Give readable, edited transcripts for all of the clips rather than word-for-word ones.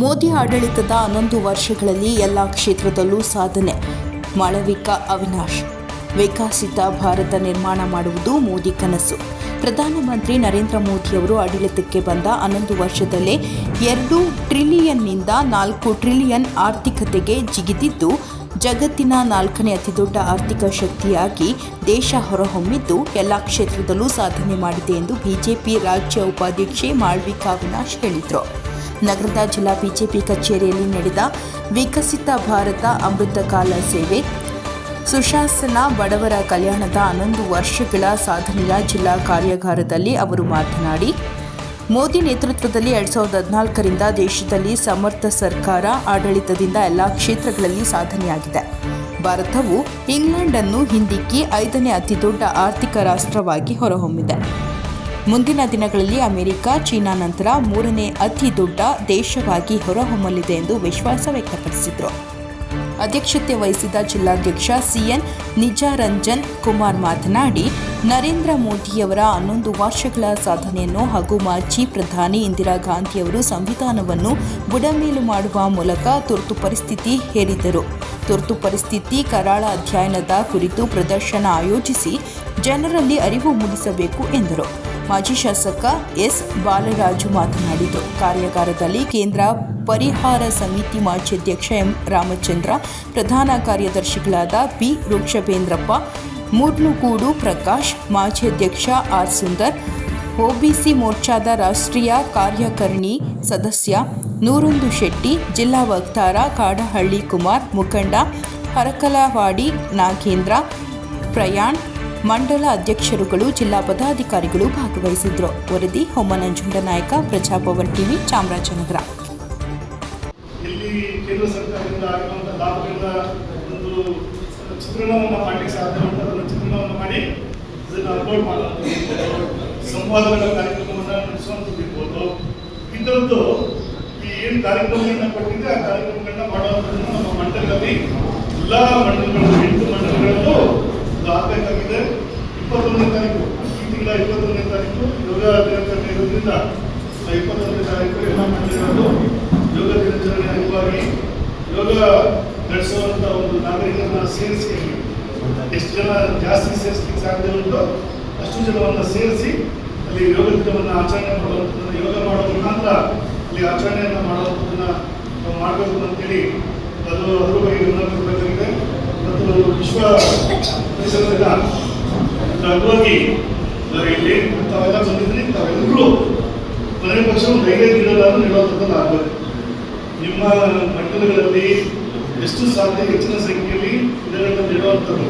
ಮೋದಿ ಆಡಳಿತದ 11 ವರ್ಷಗಳಲ್ಲಿ ಎಲ್ಲ ಕ್ಷೇತ್ರದಲ್ಲೂ ಸಾಧನೆ. ಮಾಳವಿಕಾ ಅವಿನಾಶ್. ವಿಕಸಿತ ಭಾರತ ನಿರ್ಮಾಣ ಮಾಡುವುದು ಮೋದಿ ಕನಸು. ಪ್ರಧಾನಮಂತ್ರಿ ನರೇಂದ್ರ ಮೋದಿಯವರು ಆಡಳಿತಕ್ಕೆ ಬಂದ 11 ವರ್ಷದಲ್ಲೇ 2 ಟ್ರಿಲಿಯನ್ನಿಂದ 4 ಟ್ರಿಲಿಯನ್ ಆರ್ಥಿಕತೆಗೆ ಜಿಗಿದಿದ್ದು, ಜಗತ್ತಿನ 4ನೇ ಅತಿದೊಡ್ಡ ಆರ್ಥಿಕ ಶಕ್ತಿಯಾಗಿ ದೇಶ ಹೊರಹೊಮ್ಮಿದ್ದು, ಎಲ್ಲ ಕ್ಷೇತ್ರದಲ್ಲೂ ಸಾಧನೆ ಮಾಡಿದೆ ಎಂದು ಬಿಜೆಪಿ ರಾಜ್ಯ ಉಪಾಧ್ಯಕ್ಷೆ ಮಾಳವಿಕಾ ಅವಿನಾಶ್ ಹೇಳಿದರು. ನಗರದ ಜಿಲ್ಲಾ ಬಿಜೆಪಿ ಕಚೇರಿಯಲ್ಲಿ ನಡೆದ ವಿಕಸಿತ ಭಾರತ ಅಮೃತಕಾಲ ಸೇವೆ ಸುಶಾಸನ ಬಡವರ ಕಲ್ಯಾಣದ 11 ವರ್ಷಗಳ ಸಾಧನೆಯ ಜಿಲ್ಲಾ ಕಾರ್ಯಾಗಾರದಲ್ಲಿ ಅವರು ಮಾತನಾಡಿ, ಮೋದಿ ನೇತೃತ್ವದಲ್ಲಿ 2014ರಿಂದ ದೇಶದಲ್ಲಿ ಸಮರ್ಥ ಸರ್ಕಾರ ಆಡಳಿತದಿಂದ ಎಲ್ಲ ಕ್ಷೇತ್ರಗಳಲ್ಲಿ ಸಾಧನೆಯಾಗಿದೆ. ಭಾರತವು ಇಂಗ್ಲೆಂಡ್ ಅನ್ನು ಹಿಂದಿಕ್ಕಿ 5ನೇ ಅತಿದೊಡ್ಡ ಆರ್ಥಿಕ ರಾಷ್ಟ್ರವಾಗಿ ಹೊರಹೊಮ್ಮಿದೆ. ಮುಂದಿನ ದಿನಗಳಲ್ಲಿ ಅಮೆರಿಕ, ಚೀನಾ ನಂತರ 3ನೇ ಅತಿ ದೊಡ್ಡ ದೇಶವಾಗಿ ಹೊರಹೊಮ್ಮಲಿದೆ ಎಂದು ವಿಶ್ವಾಸ ವ್ಯಕ್ತಪಡಿಸಿದರು. ಅಧ್ಯಕ್ಷತೆ ವಹಿಸಿದ ಜಿಲ್ಲಾಧ್ಯಕ್ಷ ಸಿಎನ್ ನಿಜಾರಂಜನ್ ಕುಮಾರ್ ಮಾತನಾಡಿ, ನರೇಂದ್ರ ಮೋದಿಯವರ 11 ವರ್ಷಗಳ ಸಾಧನೆಯನ್ನು ಹಾಗೂ ಮಾಜಿ ಪ್ರಧಾನಿ ಇಂದಿರಾ ಗಾಂಧಿಯವರು ಸಂವಿಧಾನವನ್ನು ಬುಡಮೇಲು ಮಾಡುವ ಮೂಲಕ ತುರ್ತು ಪರಿಸ್ಥಿತಿ ಹೇರಿದರು. ತುರ್ತು ಪರಿಸ್ಥಿತಿ ಕರಾಳ ಅಧ್ಯಯನದ ಕುರಿತು ಪ್ರದರ್ಶನ ಆಯೋಜಿಸಿ ಜನರಲ್ಲಿ ಅರಿವು ಮೂಡಿಸಬೇಕು ಎಂದರು. ಮಾಜಿ ಶಾಸಕ ಎಸ್ ಬಾಲರಾಜು ಮಾತನಾಡಿದರು. ಕಾರ್ಯಾಗಾರದಲ್ಲಿ ಕೇಂದ್ರ ಪರಿಹಾರ ಸಮಿತಿ ಮಾಜಿ ಅಧ್ಯಕ್ಷ ಎಂ ರಾಮಚಂದ್ರ, ಪ್ರಧಾನ ಕಾರ್ಯದರ್ಶಿಗಳಾದ ಪಿ ವೃಕ್ಷಭೇಂದ್ರಪ್ಪ, ಮೂಡ್ಲುಗೂಡು ಪ್ರಕಾಶ್, ಮಾಜಿ ಅಧ್ಯಕ್ಷ ಆರ್ ಸುಂದರ್, ಒಬಿಸಿ ಮೋರ್ಚಾದ ರಾಷ್ಟ್ರೀಯ ಕಾರ್ಯಕಾರಿಣಿ ಸದಸ್ಯ ನೂರೊಂದು ಶೆಟ್ಟಿ, ಜಿಲ್ಲಾ ವಕ್ತಾರ ಕಾಡಹಳ್ಳಿ ಕುಮಾರ್, ಮುಖಂಡ ಹರಕಲವಾಡಿ ನಾಗೇಂದ್ರ, ಪ್ರಯಾಣ್, ಮಂಡಲ ಅಧ್ಯಕ್ಷರುಗಳು, ಜಿಲ್ಲಾ ಪದಾಧಿಕಾರಿಗಳು ಭಾಗವಹಿಸಿದ್ರು. ವರದಿ ಹೊಮ್ಮನಂಜುಂಡನಾಯಕ, ಪ್ರಜಾಭವನ್ ಟಿವಿ, ಚಾಮರಾಜನಗರ. ಇಲ್ಲಿ ಕೇಂದ್ರ ಸರ್ಕಾರದಿಂದ ಆಗಿರುವಂತಹ ಲಾಭಗಳ ಒಂದು ಚಿತ್ರಣವನ್ನು ಮಾಡಲಿಕ್ಕೆ ಸಾಧ್ಯ ಉಂಟು. ಅದನ್ನು ಚಿತ್ರಣವನ್ನು ಮಾಡಿ ಅದನ್ನು ಅಪ್ಲೋಡ್ ಮಾಡುವಂಥದ್ದು, ಸಂವಾದಗಳ ಕಾರ್ಯಕ್ರಮವನ್ನು ನಡೆಸುವಂಥದ್ದಿರ್ಬೋದು. ಇದರದ್ದು ಈ ಏನು ಕಾರ್ಯಕ್ರಮಗಳನ್ನ ಕೊಟ್ಟಿದ್ದೆ ಆ ಕಾರ್ಯಕ್ರಮಗಳನ್ನ ಮಾಡುವಂಥದ್ದನ್ನು ನಮ್ಮ ಮಂಡಲದಲ್ಲಿ ಎಲ್ಲ ಮಂಡಲಗಳು 8 ಮಂಡಲಗಳಲ್ಲೂ ಆಗಬೇಕಾಗಿದೆ. 21ನೇ ತಾರೀಕು, ಈ ತಿಂಗಳ 21ನೇ ತಾರೀಕು ಯೋಗ ದಿನಾಚರಣೆ ಇರೋದ್ರಿಂದ 21ನೇ ತಾರೀಕು ಎಲ್ಲ ಮಂಡಲಗಳಲ್ಲೂ ಯೋಗ ದಿನಾಚರಣೆ ಅಂಗವಾಗಿ ಯೋಗ ನಡೆಸುವಂಥ ಒಂದು ನಾಗರಿಕರನ್ನ ಸೇರಿಸಿ, ಎಷ್ಟು ಜನ ಜಾಸ್ತಿ ಸೇರಿಸಲಿಕ್ಕೆ ಸಾಧ್ಯ ಉಂಟು ಅಷ್ಟು ಜನವನ್ನು ಸೇರಿಸಿ ಅಲ್ಲಿ ಯೋಗ ದಿನವನ್ನು ಆಚರಣೆ ಮಾಡುವಂಥದ್ದನ್ನು, ಯೋಗ ಮಾಡುವ ಮುಖಾಂತರ ಅಲ್ಲಿ ಆಚರಣೆಯನ್ನು ಮಾಡುವಂಥದ್ದನ್ನು ನಾವು ಮಾಡಬೇಕು ಅಂತೇಳಿ ಅದ್ರ ಬಗ್ಗೆ ಗಮನ ಕೊಡಬೇಕಾಗಿದೆ. ಮತ್ತು ವಿಶ್ವ ಪರಿಸರ ದಿನ ಅಂಗವಾಗಿ ಇಲ್ಲಿ ತಾವೆಲ್ಲ ಬಂದಿದ್ರಿ, ತಾವೆಲ್ಲರೂ ಮನೆ ಪಕ್ಷ ಒಂದು 5 ಗಿಡಗಳನ್ನು ನೆಡುವಂಥದ್ದನ್ನು ಆಗಬೇಕು. ನಿಮ್ಮ ಮಂಡಲಗಳಲ್ಲಿ ಎಷ್ಟು ಸಾಧ್ಯ ಹೆಚ್ಚಿನ ಸಂಖ್ಯೆಯಲ್ಲಿ ಗಿಡಗಳನ್ನು ನೆಡುವಂಥದ್ದು.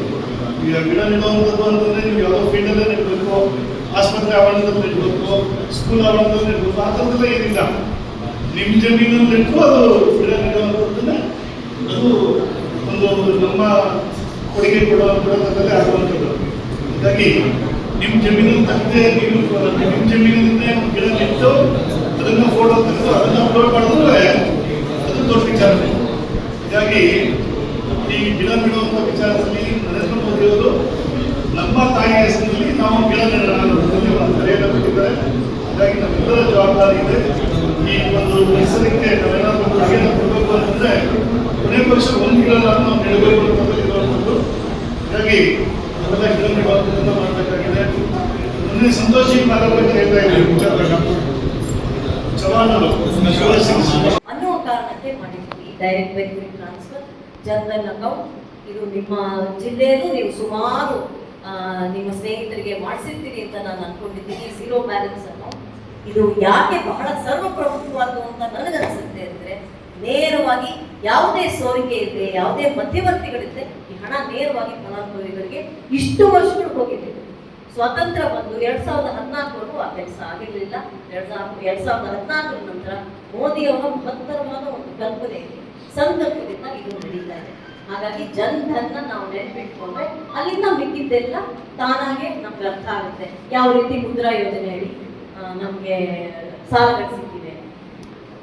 ಈಗ ಗಿಡ ನೆಡುವಂಥದ್ದು ಅಂತಂದರೆ ನೀವು ಯಾವುದೋ ಫೀಲ್ಡಲ್ಲೇ ನೆಡಬೇಕು, ಆಸ್ಪತ್ರೆ ಆವರಣದಲ್ಲಿ ನೆಡಬೇಕು, ಸ್ಕೂಲ್ ಆವರಣದಲ್ಲಿ ನೆಡಬೇಕು, ಆ ಥರದ್ದೆಲ್ಲ ಏನಿಲ್ಲ. ನಿಮ್ಮ ಜಮೀನಲ್ಲಿ ನೆಟ್ಟು ಅದು ಗಿಡ ನೆಡುವಂಥದ್ದನ್ನೇ ಅದು ಒಂದು ನಮ್ಮ ಕೊಡುಗೆ ಕೊಡೋದ್ರಲ್ಲೇ ಆಗುವಂಥದ್ದು. ಹೀಗಾಗಿ ನಿಮ್ಮ ಜಮೀನಲ್ಲಿ ತಕ್ಕದೆ ನೀವು ನಿಮ್ಮ ಜಮೀನಿಂದ ಗಿಡ ನೆಟ್ಟು ಅದನ್ನು ಫೋಟೋ ತೆಗೆದು ಅದನ್ನು ಅಪ್ಲೋಡ್ ಮಾಡಿದ್ರೆ ಅದು ದೊಡ್ಡ ವಿಚಾರನೆ. ಹೀಗಾಗಿ ಈ ಗಿಡ ನೆಡುವಂಥ ವಿಚಾರದಲ್ಲಿ ನರೇಂದ್ರ ಮೋದಿಯವರು ನಮ್ಮ ತಾಯಿಯ ಹೆಸರಿನಲ್ಲಿ ನಾವು ಗಿಡ ನೆಡೋಣ ಒಂದು ಕರೆಯನ್ನು ಕೊಟ್ಟಿದ್ದಾರೆ. ಹಾಗಾಗಿ ನಮ್ಮೆಲ್ಲರ ಜವಾಬ್ದಾರಿ ಇದೆ. ಈ ಒಂದು ಪರಿಸರಕ್ಕೆ ನಾವೇನಾದರೂ ಕೊಡುಗೆಯನ್ನು ಕೊಡಬೇಕು ಅಂತಂದರೆ ಕೊನೆ ಪಕ್ಷ ಒಂದು ಗಿಡಗಳನ್ನು ನಾವು ನೆಡಬೇಕು ಅಂತಂದ್ರೆ ಇರುವಂಥದ್ದು. ಹೀಗಾಗಿ ನಾವೆಲ್ಲ ಗಿಡ ನೆಡುವಂಥದ್ದನ್ನು ಮಾಡಬೇಕಾಗಿದೆ. ಮೊನ್ನೆ ಸಂತೋಷಿ ಮಾತಾಡಬೇಕಾದ್ರೆ ಹೇಳ್ತಾ ಇದ್ದೀವಿ ಚವಾಣರು ಅನ್ನೋ ಕಾರಣಕ್ಕೆ ಮಾಡಿದ್ವಿ direct benefit transfer, general account. ಇದು ನಿಮ್ಮ ಜಿಲ್ಲೆಯಲ್ಲೂ ನೀವು ಸುಮಾರು ನಿಮ್ಮ ಸ್ನೇಹಿತರಿಗೆ ಮಾಡಿಸಿರ್ತೀರಿ ಅಂತ ನಾನು ಅನ್ಕೊಂಡಿದ್ದೀನಿ. 0 ಬ್ಯಾಲೆನ್ಸ್ ಅಕೌಂಟ್ ಇದು ಯಾಕೆ ಬಹಳ ಸರ್ವಪ್ರಮುಖವಾದ್ದು ಅಂತ ನನಗನ್ಸುತ್ತೆ ಅಂದರೆ, ನೇರವಾಗಿ ಯಾವುದೇ ಸೋರಿಕೆ ಇದ್ರೆ, ಯಾವುದೇ ಮಧ್ಯವರ್ತಿಗಳಿದ್ರೆ ಈ ಹಣ ನೇರವಾಗಿ ಫಲಾನುಭವಿಗಳಿಗೆ ಇಷ್ಟು ವರ್ಷಗಳು ಹೋಗಿದೆ. ಸ್ವಾತಂತ್ರ್ಯ ಬಂದು 2014ವರೆಗೂ ಆ ಕೆಲಸ ಆಗಿರಲಿಲ್ಲ. 2014 ನಂತರ ಮೋದಿಯವರ ಮಹತ್ತರವಾದ ಒಂದು ಕಲ್ಪನೆ ಇದೆ, ಸಂಕಲ್ಪದಿಂದ ಇದು ನಡೀತಾ ಇದೆ. ಹಾಗಾಗಿ ಜನ್ಧನ್ನ ನಾವು ನೆನಪಿಟ್ಕೊಂಡ್ರೆ ಅಲ್ಲಿಂದ ಮಿಕ್ಕಿದ್ದೆಲ್ಲ ತಾನಾಗೆ ನಮ್ಗೆ ಅರ್ಥ ಆಗುತ್ತೆ. ಯಾವ ರೀತಿ ಮುದ್ರಾ ಯೋಜನೆ ಅಡಿ ನಮಗೆ ಸಾಲಗಳು ಸಿಕ್ಕಿದೆ,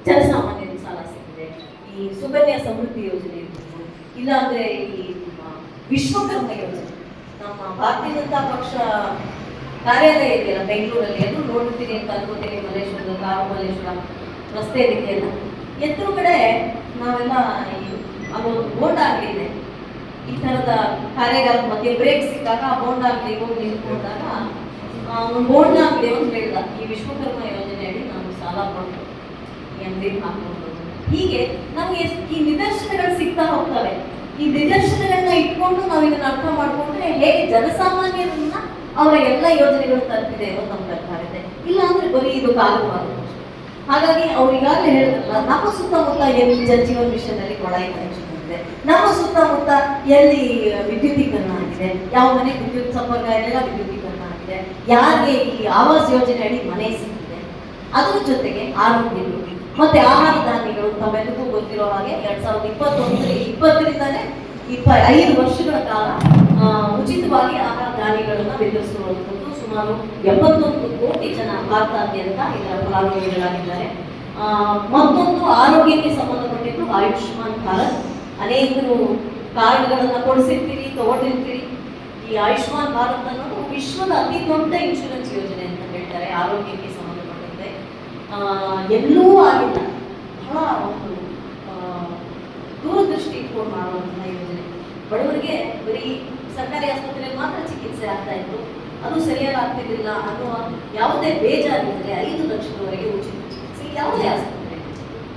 ಜನಸಾಮಾನ್ಯರಿಗೆ ಸಾಲ ಸಿಕ್ಕಿದೆ, ಈ ಸುಕನ್ಯಾ ಸಮೃದ್ಧಿ ಯೋಜನೆ ಇರ್ಬೋದು, ಇಲ್ಲಾಂದ್ರೆ ಈ ವಿಶ್ವಕರ್ಮ ಯೋಜನೆ, ನಮ್ಮ ಭಾರತೀಯ ಜನತಾ ಪಕ್ಷ ಕಾರ್ಯಾಲಯ ಇದೆಯಲ್ಲ ಬೆಂಗಳೂರಲ್ಲಿ, ಅದು ನೋಡ್ತೀನಿ ಅಂತ ಅನ್ಕೋತೀನಿ. ಮಲ್ಲೇಶ್ವರದ ಕಾರು ಮಲ್ಲೇಶ್ವರ ರಸ್ತೆ ಇದೆಯಲ್ಲ, ಎದುರುಗಡೆ ನಾವೆಲ್ಲ ಅಲ್ಲೊಂದು ಬೋಂಡ ಅಂಗಡಿ ಇದೆ. ಈ ಥರದ ಕಾರ್ಯಾಗಾರದ ಮಧ್ಯೆ ಬ್ರೇಕ್ ಸಿಕ್ಕಾಗ ಆ ಬೋಂಡ ಅಂಗಡಿ ಹೋಗಿ ನಿಂತ್ಕೊಂಡಾಗ ಒಂದು ಬೋಂಡ ಅಂಗಡಿ ಒಂದು ಹೇಳಿದ, ಈ ವಿಶ್ವಕರ್ಮ ಯೋಜನೆಯಲ್ಲಿ ನಾವು ಸಾಲ ಕೊಟ್ಟು ಈ ಅಂಗಡಿ ಹಾಕೊಂಡು. ಹೀಗೆ ನಮಗೆ ಈ ನಿದರ್ಶನಗಳು ಸಿಗ್ತಾ ಹೋಗ್ತವೆ. ಈ ನಿದರ್ಶನಗಳನ್ನ ಇಟ್ಕೊಂಡು ನಾವು ಇದನ್ನ ಅರ್ಥ ಮಾಡ್ಕೊಂಡ್ರೆ ಹೇಗೆ ಜನಸಾಮಾನ್ಯರನ್ನ ಅವರ ಎಲ್ಲ ಯೋಜನೆಗಳು ತಲುಪಿದೆ ಅನ್ನೋದು ನಮ್ಗೆ ಅರ್ಥ ಆಗುತ್ತೆ. ಇಲ್ಲ ಅಂದ್ರೆ ಬರೀ ಇದು ಕಾಲವಾಗುತ್ತೆ. ಹಾಗಾಗಿ ಅವ್ರು ಈಗಾಗಲೇ ಹೇಳಿದ್ರಲ್ಲ, ನಮ್ಮ ಸುತ್ತಮುತ್ತ ಎಲ್ಲಿ ಜಲಜೀವನ್ ಮಿಷನ್ ಅಲ್ಲಿ ಕೊಳಾಯಿ ಕನೆಕ್ಷನ್ ಇದೆ, ನಮ್ಮ ಸುತ್ತಮುತ್ತ ಎಲ್ಲಿ ವಿದ್ಯುದೀಕರಣ ಆಗಿದೆ, ಯಾವ ಮನೆ ವಿದ್ಯುತ್ ಸಂಪರ್ಕ ಎಲ್ಲ ವಿದ್ಯುದೀಕರಣ ಆಗಿದೆ, ಯಾರಿಗೆ ಈ ಆವಾಸ್ ಯೋಜನೆ ಅಡಿ ಮನೆ ಸಿಕ್ಕಿದೆ, ಅದ್ರ ಜೊತೆಗೆ ಆರೋಗ್ಯ ಮತ್ತೆ ಆಹಾರ ಧಾನ್ಯಗಳು. ತಮ್ಮೆಲ್ಲರಿಗೂ ಗೊತ್ತಿರೋ ಹಾಗೆ 2021ರಿಂದಲೇ 5 ವರ್ಷಗಳ ಕಾಲ ಉಚಿತವಾಗಿ ಆಹಾರ ಧಾನ್ಯಗಳನ್ನ ವಿತರಿಸುವಂಥದ್ದು. ಸುಮಾರು 71 ಕೋಟಿ ಜನ ಭಾರತಾದ್ಯಂತ ಇದರ ಫಲಾನುಭವಿಗಳಾಗಿದ್ದಾರೆ. ಮತ್ತೊಂದು ಆರೋಗ್ಯಕ್ಕೆ ಸಂಬಂಧಪಟ್ಟಿದ್ದು ಆಯುಷ್ಮಾನ್ ಭಾರತ್. ಅನೇಕರು ಕಾರ್ಡ್ಗಳನ್ನ ಕೊಡಿಸಿರ್ತೀರಿ, ತಗೊಂಡಿರ್ತೀರಿ. ಈ ಆಯುಷ್ಮಾನ್ ಭಾರತ್ ಅನ್ನೋದು ವಿಶ್ವದ ಅತಿ ದೊಡ್ಡ ಇನ್ಶೂರೆನ್ಸ್ ಯೋಜನೆ ಅಂತ ಹೇಳ್ತಾರೆ ಆರೋಗ್ಯಕ್ಕೆ ಸಂಬಂಧಪಟ್ಟಂತೆ. ಎಲ್ಲೂ ಆಗಿಲ್ಲ, ಬಹಳ ಒಂದು ದೂರದೃಷ್ಟಿ ಇಟ್ಕೊಂಡು ಮಾಡುವಂತಹ ಯೋಜನೆ. ಬಡವರಿಗೆ ಬರೀ ಸರ್ಕಾರಿ ಆಸ್ಪತ್ರೆಯಲ್ಲಿ ಮಾತ್ರ ಚಿಕಿತ್ಸೆ ಆಗ್ತಾ ಇತ್ತು, ಅದು ಸರಿಯಾಗಿ ಆಗ್ತಿರ್ಲಿಲ್ಲ ಅನ್ನುವ ಯಾವುದೇ ಬೇಜಾರಿದ್ದರೆ 5 ಲಕ್ಷದವರೆಗೆ ಉಚಿತ ಚಿಕಿತ್ಸೆ ಯಾವುದೇ ಆಸ್ಪತ್ರೆ,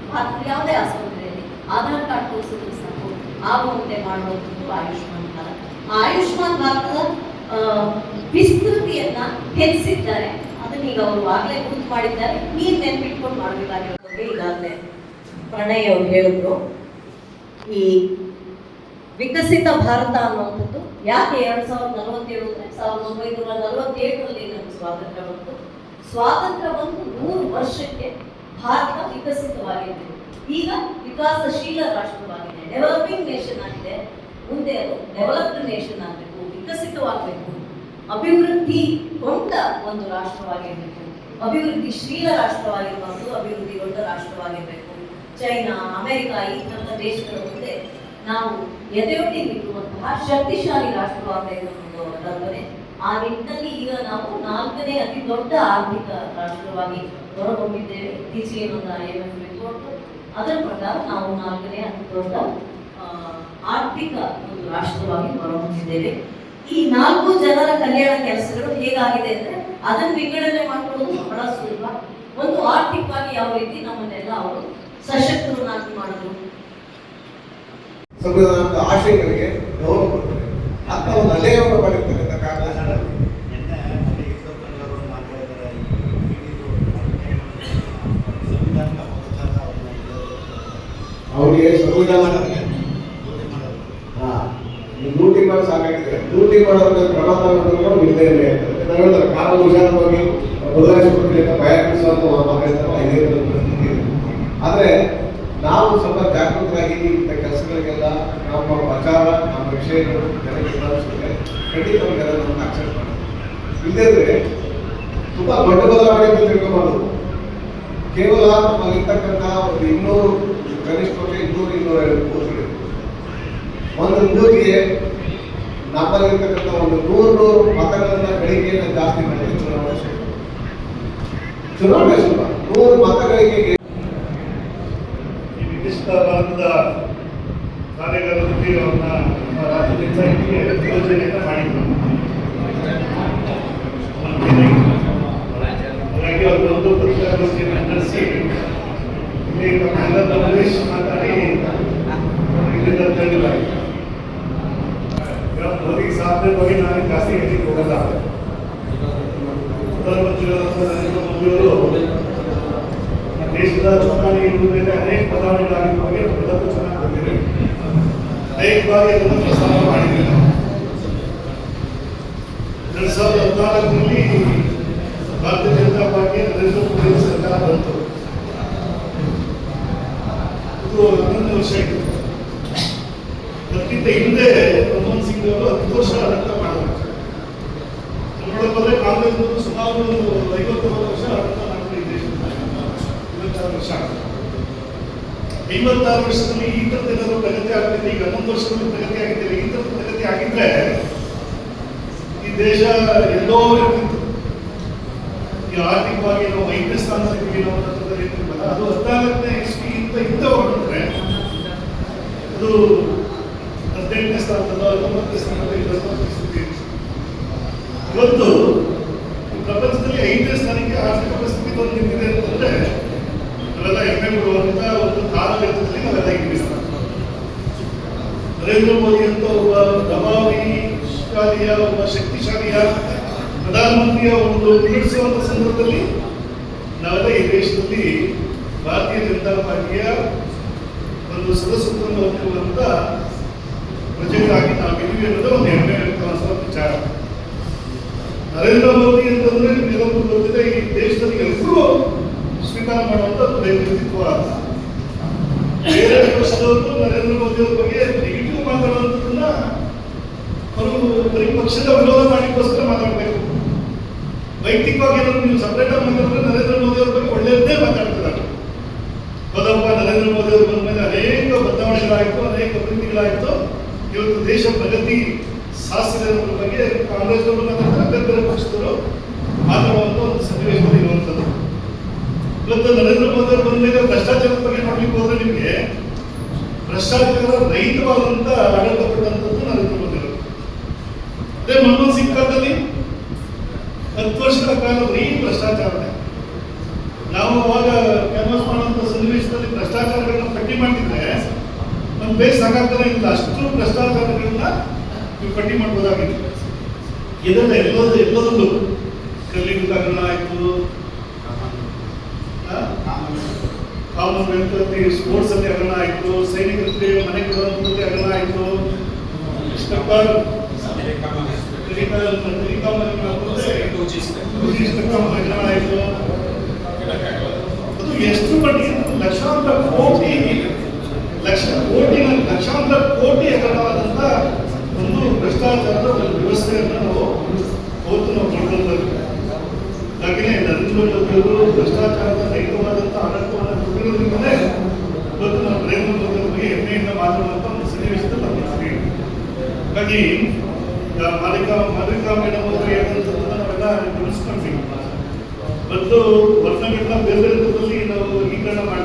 ಭಾರತದ ಯಾವುದೇ ಆಸ್ಪತ್ರೆಯಲ್ಲಿ ಆಧಾರ್ ಕಾರ್ಡ್ ತೋರಿಸಿದ್ರೆ ಸಾಕು ಆಗುವಂತೆ ಮಾಡುವಂಥದ್ದು ಆಯುಷ್ಮಾನ್ ಭಾರತ್. ಆ ಆಯುಷ್ಮಾನ್ ಭಾರತದ ವಿಸ್ತೃತಿಯನ್ನ ಹೆಚ್ಚಿಸಿದ್ದಾರೆ. ಅದನ್ನ ಈಗ ಅವರು ಆಗ್ಲೇ ಗುರುತು ಮಾಡಿದ್ದಾರೆ. ನೀರು ನೆನ್ಪಿಟ್ಕೊಂಡು ಮಾಡಬೇಕಾಗಿರೋದು ಈಗಾಗಲೇ ಪ್ರಣಯ್ ಅವರು ಹೇಳಿದ್ರು. ಈ ವಿಕಸಿತ ಭಾರತ ಅನ್ನುವಂಥದ್ದು ಯಾಕೆ 2047 ಅಂದ್ರೆ 1947ರಲ್ಲಿ ನಮ್ಗೆ ಸ್ವಾತಂತ್ರ್ಯ ಬಂತು. ಸ್ವಾತಂತ್ರ್ಯ ಬಂದು 100 ವರ್ಷಕ್ಕೆ ಭಾರತ ವಿಕಸಿತವಾಗಿದೆ. ಈಗ ವಿಕಾಸಶೀಲ ರಾಷ್ಟ್ರವಾಗಿದೆ, ಡೆವಲಪಿಂಗ್ ನೇಷನ್ ಆಗಿದೆ. ಮುಂದೆ ಅದು ಡೆವಲಪ್ಡ್ ನೇಷನ್ ಆಗಬೇಕು, ವಿಕಸಿತವಾಗಬೇಕು, ಅಭಿವೃದ್ಧಿ ಗೊಂಡ ಒಂದು ರಾಷ್ಟ್ರವಾಗಿರಬೇಕು, ಅಭಿವೃದ್ಧಿಶೀಲ ರಾಷ್ಟ್ರವಾಗಿರಬಾರ್ದು, ಅಭಿವೃದ್ಧಿಗೊಂಡ ರಾಷ್ಟ್ರವಾಗಿರಬೇಕು. ಚೈನಾ, ಅಮೆರಿಕ ಈ ಥರದ ದೇಶಗಳ ಮುಂದೆ ನಾವು ಎದೆಯೊಡ್ಡಿ ನಿಲ್ಲುವಂತಹ ಶಕ್ತಿಶಾಲಿ ರಾಷ್ಟ್ರವಾಗಬೇಕು ಅನ್ನೋದು ಕಲ್ಪನೆ. ಆ ನಿಟ್ಟಿನಲ್ಲಿ ಈಗ ನಾವು 4ನೇ ಅತಿ ದೊಡ್ಡ ಆರ್ಥಿಕ ರಾಷ್ಟ್ರವಾಗಿ ಹೊರಹೊಮ್ಮಿದ್ದೇವೆ. ಇತ್ತೀಚೆಗೆ ಒಂದು IMF ರಿಪೋರ್ಟ್ ಅದರ ಪ್ರಕಾರ ನಾವು 4ನೇ ಅತಿ ದೊಡ್ಡ ಆರ್ಥಿಕ ಒಂದು ರಾಷ್ಟ್ರವಾಗಿ ಹೊರಹೊಮ್ಮಿದ್ದೇವೆ. ಈ 4 ಜನರ ಕಲ್ಯಾಣ ಕೆಲಸಗಳು ಹೇಗಾಗಿದೆ ಅಂದ್ರೆ ಅದನ್ನು ವಿಂಗಡಣೆ ಮಾಡ್ಕೊಳ್ಳೋದು ಬಹಳ ಸುಲಭ. ಒಂದು, ಆರ್ಥಿಕವಾಗಿ ಯಾವ ರೀತಿ ನಮ್ಮನ್ನೆಲ್ಲ ಅವರು ಸಶಕ್ತರನ್ನಾಗಿ ಮಾಡಿದ್ರು, ಸಂವಿಧಾನದ ಆಶಯಗಳಿಗೆ ಗೌರವ ಕೊಡ್ತಾರೆ, ಅಂತ ಒಂದು ಅಲೆಯನ್ನು ಮಾಡಿರ್ತಾರೆ ಅಂತ ಕಾರಣ ಅವರಿಗೆ ಸಂವಿಧಾನ ಲೂಟಿ ಮಾಡಿ ಸಾಕಾಗಿದೆ. ಲೂಟಿ ಮಾಡೋದ್ರ ಕ್ರಮ ತಗೊಂಡು ಇಲ್ಲದೆ ಇಲ್ಲ ಅಂತ ಹೇಳಿದ್ರೆ ಕಾನೂನು ವಿಚಾರವಾಗಿ ಬದಲಾಯಿಸಿಕೊಡ್ಲಿ ಅಂತ ಭಯ ಬಿಡಿಸುವಂತ ಮಾತಾಡ್ತಾರೆ. ಇದೇ ಪರಿಸ್ಥಿತಿ ಇದೆ. ಆದರೆ ನಾವು ಸ್ವಲ್ಪ ಜಾಗೃತರಾಗಿ ಇಂಥ ಕೆಲಸಗಳಿಗೆಲ್ಲ ನಮ್ಮ ಪ್ರಚಾರ, ನಮ್ಮ ವಿಷಯಗಳು ಜನಕ್ಕೆ ತಲುಪಿಸಿದ್ರೆ ಖಂಡಿತವಾಗಿ ನಮ್ಮನ್ನು ಆಕ್ಸೆಪ್ಟ್ ಮಾಡೋದು. ಇಲ್ಲದಿದ್ರೆ ತುಂಬ ದೊಡ್ಡ ಬದಲಾವಣೆ ಅಂತ ತಿಳ್ಕೊಬಾರ್ದು. ಕೇವಲ ನಮ್ಮಲ್ಲಿರ್ತಕ್ಕಂಥ ಒಂದು 200 ಕನಿಷ್ಠ 200-250 ಬೂತ್ಗಳಿವೆ. ಒಂದು ಬೂತ್ಗೆ ನಮ್ಮಲ್ಲಿರ್ತಕ್ಕಂಥ ಒಂದು 100 ಮತಗಳನ್ನ ಗಳಿಕೆಯನ್ನು ಜಾಸ್ತಿ ಮಾಡಿದ್ರೆ ಚುನಾವಣೆ ಸುಲಭ. 100 ಮತಗಳಿಕೆಗೆ ವಿಕಸಿತ ಭಾರತದ ಕಾರ್ಯಗಾರದಲ್ಲಿ ಅವ್ರನ್ನ ನಮ್ಮ ರಾಜ್ಯದಿಂದ ಯೋಜನೆಯನ್ನು ಮಾಡಿದ್ರು. ಹಾಗಾಗಿ ಅವರು ಒಂದು ಪತ್ರಿಕಾಗೋಷ್ಠಿಯನ್ನು ನಡೆಸಿ ಇಲ್ಲಿ ನಮ್ಮೆಲ್ಲ ಮಹೇಶ್ ಮಾತಾಡಿ ಇಲ್ಲಿಂದ ತಂದಿದ್ದಾರೆ. ಮೋದಿ ಸಾಧನೆ ಬಗ್ಗೆ ನಾನು ಜಾಸ್ತಿ ಹೇಳಿಕ್ಕೆ ಹೋಗಲ್ಲ. ಪ್ರಧಾನಮಂತ್ರಿಗಳಾದ ನರೇಂದ್ರ ಮೋದಿಯವರು ದೇಶದ ಚುನಾವಣೆ ಇರುವುದರಿಂದ ಅನೇಕ ಬದಲಾವಣೆಗಳಾಗಿರುವ ಬಗ್ಗೆ ಎಲ್ಲರೂ ಚೆನ್ನಾಗಿ ಬಂದಿದೆ. ಅನೇಕ ಬಾರಿ ಅದನ್ನು ಪ್ರಸ್ತಾಪ ಮಾಡಿದ್ದೇವೆ. 2014ರಲ್ಲಿ ಭಾರತೀಯ ಜನತಾ ಪಾರ್ಟಿ ನರೇಂದ್ರ ಮೋದಿ ಸರ್ಕಾರ ಬಂತು. ಇದು 11 ವರ್ಷ ಆಯಿತು. ಅದಕ್ಕಿಂತ ಹಿಂದೆ ಮನಮೋಹನ್ ಸಿಂಗ್ ಅವರು 10 ವರ್ಷ ಆಡಳಿತ ಮಾಡಿದ್ರು. ನೋಡೋದಾದ್ರೆ ಕಾಂಗ್ರೆಸ್ ಸುಮಾರು 59 ವರ್ಷ ಆಡಳಿತ ಮಾಡಿದ್ರು ಈ ದೇಶದಲ್ಲಿ. 56 ವರ್ಷ. 56 ವರ್ಷದಲ್ಲಿ ಈ ಥರದ್ದೇನಾದ್ರು ಪ್ರಗತಿ ಆಗ್ತಿದೆ. ಈಗ 11 ವರ್ಷದಲ್ಲಿ ಪ್ರಗತಿ ಆಗಿದ್ದೇವೆ. ಈ ಥರದ ಪ್ರಗತಿ ಆಗಿದ್ರೆ ಈ ದೇಶ ಎಲ್ಲೋ ಇರ್ತಿತ್ತು. ಈ ಆರ್ಥಿಕವಾಗಿ ನಾವು 5ನೇ ಸ್ಥಾನದಲ್ಲಿ ನಾವು ಅದು 14ನೇ ಇಸ್ವಿಯಿಂದ ಹೇಳುವಂತ ಒಂದು ಕಾಲಘಟ್ಟದಲ್ಲಿ ನಾವೆಲ್ಲ ಇದ್ದೀವಿ. ನರೇಂದ್ರ ಮೋದಿ ಅಂತ ಒಬ್ಬ ಪ್ರಭಾವಿಶಾಲಿಯ ಒಬ್ಬ ಶಕ್ತಿಶಾಲಿಯ ಪ್ರಧಾನಮಂತ್ರಿಯ ಒಂದು ಮುನ್ನಡೆಸುವಂತ ಸಂದರ್ಭದಲ್ಲಿ ನಾವೆಲ್ಲ ಈ ದೇಶದಲ್ಲಿ ಭಾರತೀಯ ಜನತಾ ಪಾರ್ಟಿಯ ಒಂದು ಸದಸ್ಯತ್ವವನ್ನು ಹೊಂದಿರುವಂತ ಪ್ರಜೆಗಳಾಗಿ ನಾವಿದ್ದೀವಿ ಅನ್ನೋದು ಒಂದು ಹೆಮ್ಮೆ ವ್ಯಕ್ತವಾದ ವಿಚಾರ. ನರೇಂದ್ರ ಮೋದಿ ಅಂತಂದ್ರೆ ನಿಮ್ಗೆಲ್ಲರೂ ಗೊತ್ತಿದೆ, ಈ ದೇಶದಲ್ಲಿ ಎಲ್ಲರೂ ಸ್ವೀಕಾರ ಮಾಡುವಂತ ವ್ಯಕ್ತಿತ್ವ. ಬೇರೆ ಪಕ್ಷದವರು ನರೇಂದ್ರ ಮೋದಿ ಅವ್ರ ಬಗ್ಗೆ ನೆಗೆಟಿವ್ ಮಾತಾಡುವಂಥದ್ದನ್ನ ಅವರು ಬರೀ ಪಕ್ಷದ ವಿರೋಧ ಮಾಡಲಿಕ್ಕೋಸ್ಕರ ಮಾತಾಡಬೇಕು. ವೈಯಕ್ತಿಕವಾಗಿ ಏನಾದ್ರು ನೀವು ಸಪರೇಟ್ ಆಗಿ ಮಾತಾಡಿದ್ರೆ ನರೇಂದ್ರ ಮೋದಿ ಅವ್ರ ಬಗ್ಗೆ ಒಳ್ಳೆಯದೇ ಮಾತಾಡ್ತಿದ್ದಾರೆ. ಹೌದಪ್ಪ, ನರೇಂದ್ರ ಮೋದಿ ಅವರು ಬಂದ ಮೇಲೆ ಅನೇಕ ಬದಲಾವಣೆಗಳಾಯಿತು, ಅನೇಕ ಅಭಿವೃದ್ಧಿಗಳಾಯಿತು. ಇವತ್ತು ದೇಶ ಪ್ರಗತಿ ಸಾಧಿಸಿದೆ ಅನ್ನೋದ್ರ ಬಗ್ಗೆ ಕಾಂಗ್ರೆಸ್ನವರು ಮಾತಾಡ್ತಾರೆ, ಬೇರೆ ಬೇರೆ ಪಕ್ಷದವರು ಮಾತಾಡುವಂತ ಒಂದು ಸನ್ನಿವೇಶದಲ್ಲಿ ಇರುವಂಥದ್ದು. ಇವತ್ತು ನರೇಂದ್ರ ಮೋದಿ ಅವರು ಬಂದ ಮೇಲೆ ಭ್ರಷ್ಟಾಚಾರದ ಬಗ್ಗೆ ನೋಡ್ಲಿಕ್ಕೆ ಹೋದ್ರೆ ನಿಮಗೆ ಭ್ರಷ್ಟಾಚಾರ ರಹಿತವಾದಂತ ಆಡಳಿತ ಕೊಟ್ಟಂಥದ್ದು ನರೇಂದ್ರ ಮೋದಿ ಅವರು. ಅದೇ ಮನಮೋಹನ್ ಸಿಂಗ್ ಕಾಲದಲ್ಲಿ 10 ವರ್ಷಗಳ ಕಾಲ ಬರೀ ಭ್ರಷ್ಟಾಚಾರನೇ. ನಾವು ಅವಾಗ ಕ್ಯಾನ್ವಾಸ್ ಮಾಡುವಂತ ಸನ್ನಿವೇಶದಲ್ಲಿ ಭ್ರಷ್ಟಾಚಾರಗಳನ್ನ ಪಟ್ಟಿ ಮಾಡಿದ್ರೆ ನಮ್ಮ ಬೇಸ್ ಸಾಕಾಗ್ತಾನೆ ಇಲ್ಲ, ಅಷ್ಟು ಭ್ರಷ್ಟಾಚಾರಗಳನ್ನ ನೀವು ಪಟ್ಟಿ ಮಾಡ್ಬೋದಾಗಿತ್ತು. ಇದೆಲ್ಲ ಎಲ್ಲದಲ್ಲೂ ಕಲ್ಲಿಂಗ್ ಹಗರಣ ಆಯ್ತು, ಕಾಮನ್ವೆಲ್ತ್ ಅಲ್ಲಿ ಸ್ಪೋರ್ಟ್ಸ್ ಅಲ್ಲಿ ಹಗರಣ ಆಯ್ತು, ಸೈನಿಕರಿಗೆ ಮನೆ ಕೊಡುವಂಥದ್ದಲ್ಲಿ ಹಗರಣ ಆಯ್ತು, ಆಯ್ತು. ಅದು ಎಷ್ಟು ಮಟ್ಟಿಗೆ ಲಕ್ಷಾಂತರ ಕೋಟಿ ಹಗರಣವಾದಂತ ಒಂದು ಭ್ರಷ್ಟಾಚಾರದ ಒಂದು ವ್ಯವಸ್ಥೆಯನ್ನು ನಾವು ನೋಡ್ಕೊಂಡ್ಬರ್ತೀವಿ. ಹಾಗೆಯೇ ನರೇಂದ್ರ ಮೋದಿ ಅವರು ಭ್ರಷ್ಟಾಚಾರದ ರಹಿತವಾದಂತಹ ಆಡಳಿತವನ್ನು ಕೊಟ್ಟಿರೋದ್ರಿಂದಲೇ ಇವತ್ತು ನಾವು ನರೇಂದ್ರ ಮೋದಿ ಅವರ ಬಗ್ಗೆ ಹೆಮ್ಮೆಯಿಂದ ಮಾತಾಡುವಂತ ಒಂದು ಸನ್ನಿವೇಶದಲ್ಲಿ ನಾವು ಇರ್ತೀವಿ. ಹಾಗಾಗಿ ಮಾಲಿಕಾ ಮೇಡಮ್ ಅವರು ಹೇಳಿದಂಥದ್ದನ್ನ ನಾವೆಲ್ಲ ಗಮನಿಸ್ಕೊಂಡ್ವಿ. ಮತ್ತು ವರ್ಣಗಳನ್ನ ಬೇರೆ ಬೇರೆ ಥರದಲ್ಲಿ ನಾವು ವರ್ಗೀಕರಣ ಮಾಡ್ತೀವಿ.